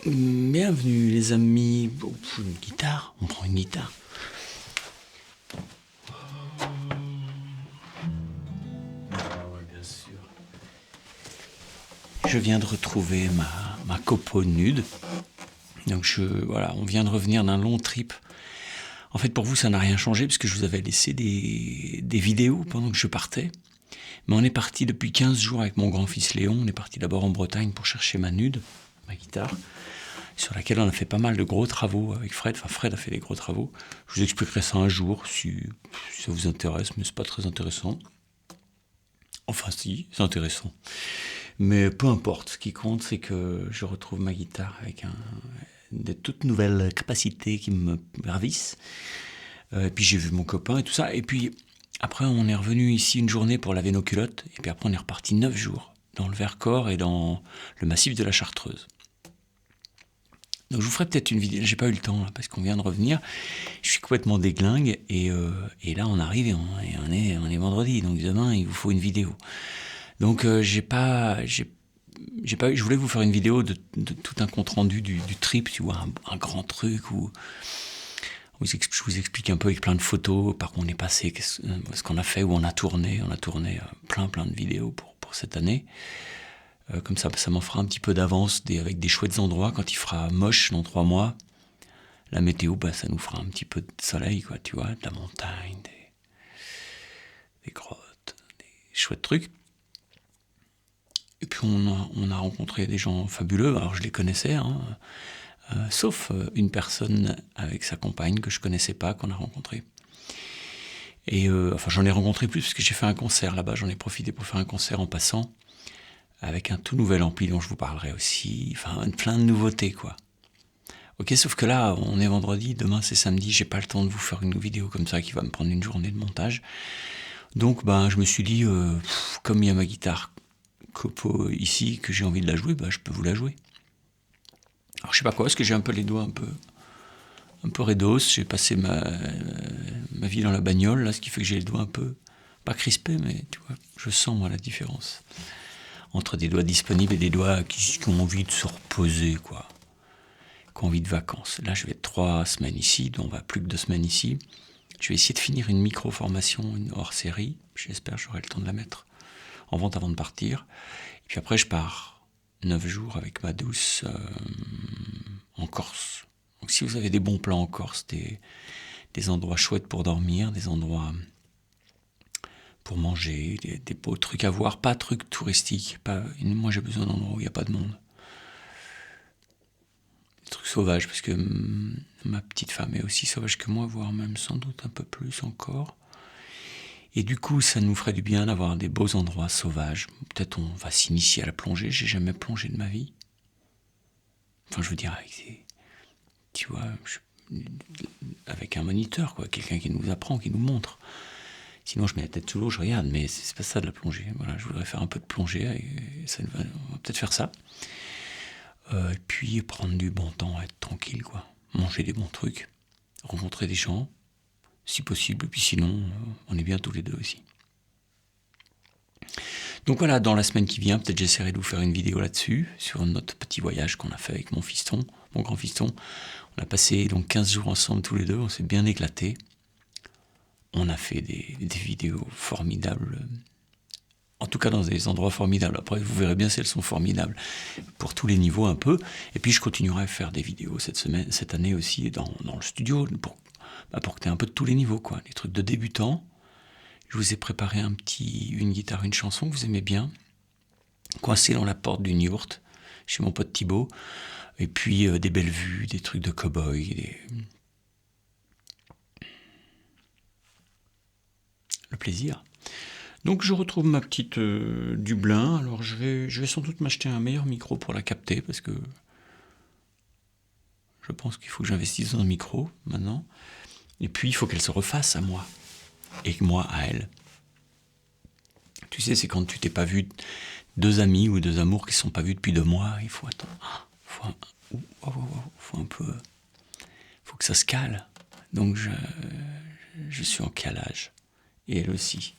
Bienvenue les amis. Une guitare, on prend une guitare. Ouais, bien sûr. Je viens de retrouver ma copo nude. Donc voilà, on vient de revenir d'un long trip. En fait, pour vous, ça n'a rien changé puisque je vous avais laissé des vidéos pendant que je partais. Mais on est parti depuis 15 jours avec mon grand-fils Léon. On est parti d'abord en Bretagne pour chercher ma nude, ma guitare, sur laquelle on a fait pas mal de gros travaux avec Fred. Enfin, Fred a fait des gros travaux. Je vous expliquerai ça un jour si ça vous intéresse, mais c'est pas très intéressant. Enfin, si, c'est intéressant. Mais peu importe. Ce qui compte, c'est que je retrouve ma guitare avec de toutes nouvelles capacités qui me ravissent. Et puis j'ai vu mon copain et tout ça. Et puis après, on est revenu ici une journée pour laver nos culottes. Et puis après, on est reparti 9 jours dans le Vercors et dans le massif de la Chartreuse. Donc je vous ferai peut-être une vidéo. J'ai pas eu le temps là, parce qu'on vient de revenir. Je suis complètement déglingue et là on arrive et on est vendredi. Donc demain il vous faut une vidéo. Donc je voulais vous faire une vidéo de tout un compte rendu du trip, tu vois, un grand truc où je vous explique un peu avec plein de photos par quoi on est passé, ce qu'on a fait, où on a tourné. On a tourné plein de vidéos pour cette année. Comme ça m'en fera un petit peu d'avance avec des chouettes endroits. Quand il fera moche dans 3 mois, la météo, ça nous fera un petit peu de soleil, quoi, tu vois, de la montagne, des grottes, des chouettes trucs. Et puis on a rencontré des gens fabuleux. Alors je les connaissais, sauf une personne avec sa compagne que je connaissais pas, qu'on a rencontré. Et j'en ai rencontré plus parce que j'ai fait un concert là-bas. J'en ai profité pour faire un concert en passant, avec un tout nouvel ampli dont je vous parlerai aussi. Enfin, plein de nouveautés, quoi. Ok, sauf que là, on est vendredi, demain c'est samedi, j'ai pas le temps de vous faire une vidéo comme ça qui va me prendre une journée de montage. Donc, je me suis dit, comme il y a ma guitare Copo ici, que j'ai envie de la jouer, je peux vous la jouer. Alors, je sais pas quoi, parce que j'ai un peu les doigts un peu raidos. J'ai passé ma vie dans la bagnole, là, ce qui fait que j'ai les doigts un peu, pas crispés, mais tu vois, je sens, moi, la différence entre des doigts disponibles et des doigts qui ont envie de se reposer, quoi. Qui ont envie de vacances. Là, je vais être 3 semaines ici, donc on va plus que 2 semaines ici. Je vais essayer de finir une micro-formation, une hors-série. J'espère que j'aurai le temps de la mettre en vente avant de partir. Et puis après, je pars 9 jours avec ma douce en Corse. Donc si vous avez des bons plans en Corse, des endroits chouettes pour dormir, des endroits pour manger, des beaux trucs à voir, pas trucs touristiques. Moi, j'ai besoin d'endroits où il n'y a pas de monde. Des trucs sauvages, parce que ma petite femme est aussi sauvage que moi, voire même sans doute un peu plus encore. Et du coup, ça nous ferait du bien d'avoir des beaux endroits sauvages. Peut-être on va s'initier à la plongée. J'ai jamais plongé de ma vie. Enfin, je veux dire, tu vois, avec un moniteur, quoi, quelqu'un qui nous apprend, qui nous montre. Sinon, je mets la tête sous l'eau, je regarde, mais c'est pas ça de la plongée. Voilà, je voudrais faire un peu de plongée, et on va peut-être faire ça. Et puis prendre du bon temps, être tranquille, quoi. Manger des bons trucs, rencontrer des gens, si possible, et puis sinon, on est bien tous les deux aussi. Donc voilà, dans la semaine qui vient, peut-être j'essaierai de vous faire une vidéo là-dessus, sur notre petit voyage qu'on a fait avec mon grand fiston. On a passé donc 15 jours ensemble tous les deux, on s'est bien éclatés. On a fait des vidéos formidables, en tout cas dans des endroits formidables. Après, vous verrez bien si elles sont formidables pour tous les niveaux un peu. Et puis je continuerai à faire des vidéos cette année aussi dans le studio, pour que tu aies un peu de tous les niveaux, quoi. Les trucs de débutants. Je vous ai préparé une guitare, une chanson que vous aimez bien, coincée dans la porte d'une yourte, chez mon pote Thibaut. Et puis des belles vues, des trucs de cow-boy, le plaisir. Donc je retrouve ma petite Dublin. Alors je vais sans doute m'acheter un meilleur micro pour la capter, parce que je pense qu'il faut que j'investisse dans un micro maintenant. Et puis il faut qu'elle se refasse à moi, et moi à elle. Tu sais, c'est quand tu t'es pas vu, 2 amis ou 2 amours qui ne sont pas vus depuis 2 mois, il faut attendre. Faut un peu... faut que ça se cale. Donc je suis en calage. Et elle aussi.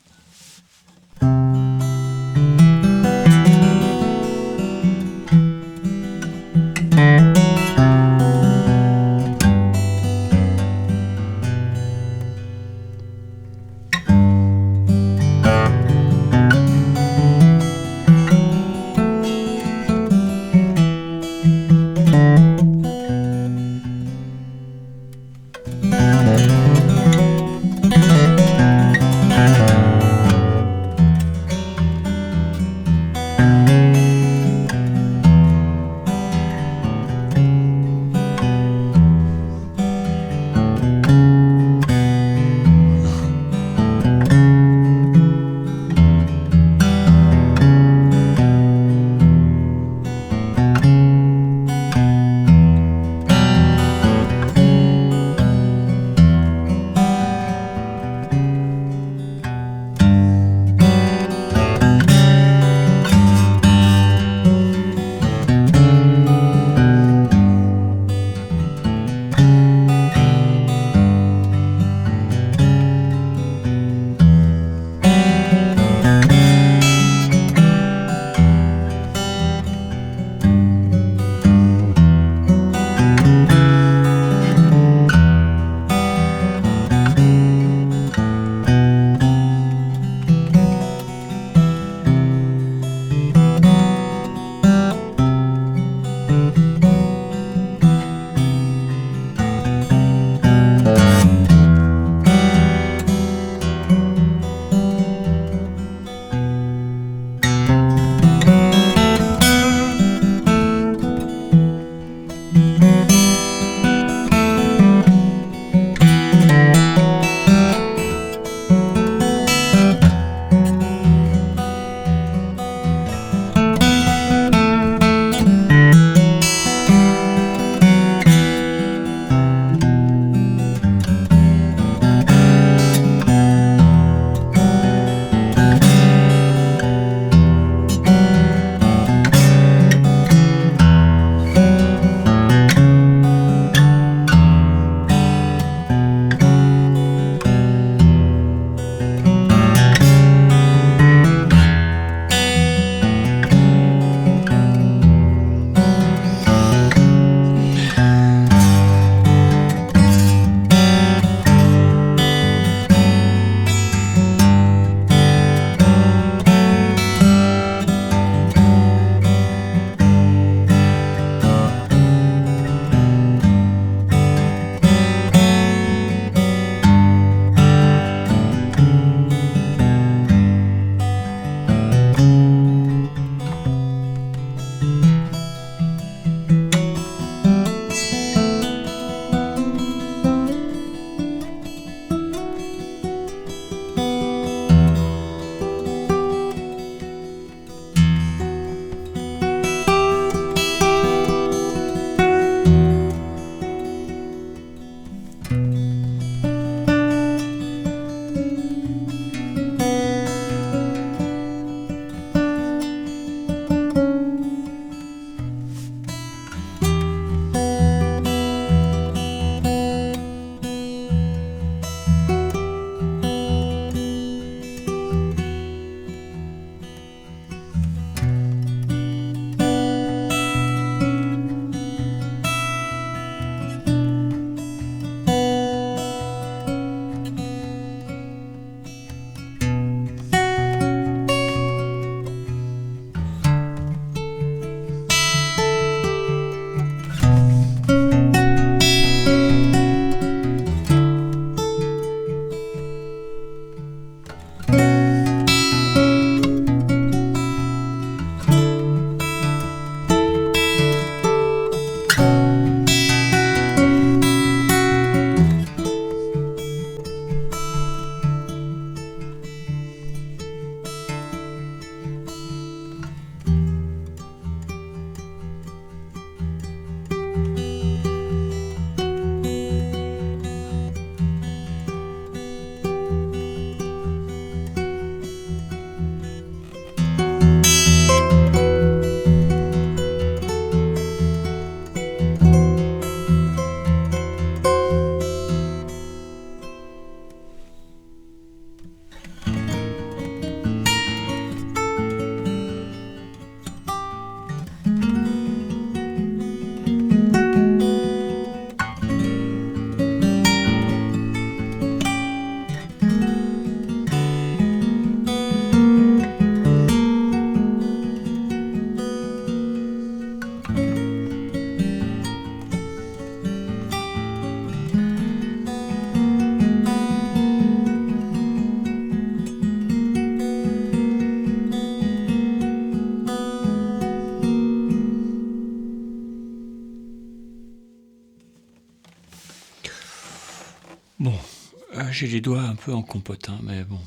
j'ai les doigts un peu en compote, hein, mais bon.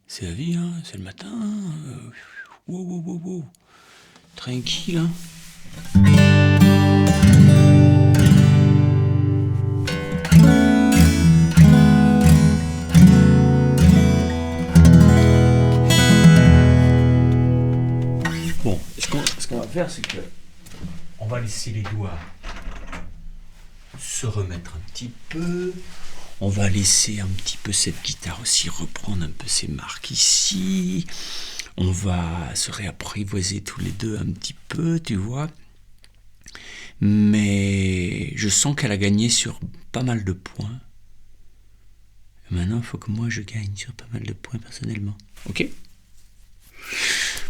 C'est la vie, hein, c'est le matin. Wow, wow, wow, wow. Tranquille, hein. Bon, ce qu'on va faire, c'est que on va laisser les doigts se remettre un petit peu. On va laisser un petit peu cette guitare aussi reprendre un peu ses marques ici. On va se réapprivoiser tous les deux un petit peu, tu vois. Mais je sens qu'elle a gagné sur pas mal de points. Et maintenant, il faut que moi je gagne sur pas mal de points personnellement. Ok ?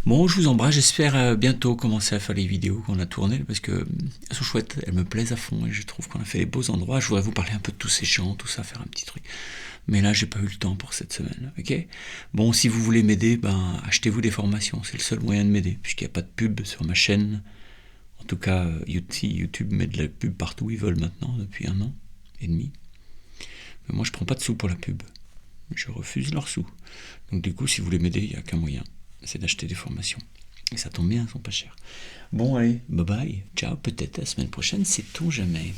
Bon, je vous embrasse, j'espère bientôt commencer à faire les vidéos qu'on a tournées, parce que elles sont chouettes, elles me plaisent à fond, et je trouve qu'on a fait les beaux endroits. Je voudrais vous parler un peu de tous ces chants, tout ça, faire un petit truc. Mais là, j'ai pas eu le temps pour cette semaine, ok ? Bon, si vous voulez m'aider, achetez-vous des formations, c'est le seul moyen de m'aider, puisqu'il n'y a pas de pub sur ma chaîne. En tout cas, YouTube met de la pub partout où ils veulent maintenant, depuis 1 an et demi. Mais moi, je prends pas de sous pour la pub. Je refuse leurs sous. Donc du coup, si vous voulez m'aider, il n'y a qu'un moyen. C'est d'acheter des formations. Et ça tombe bien, elles sont pas chères. Bon, allez, bye bye, ciao, peut-être à la semaine prochaine, sait-on jamais.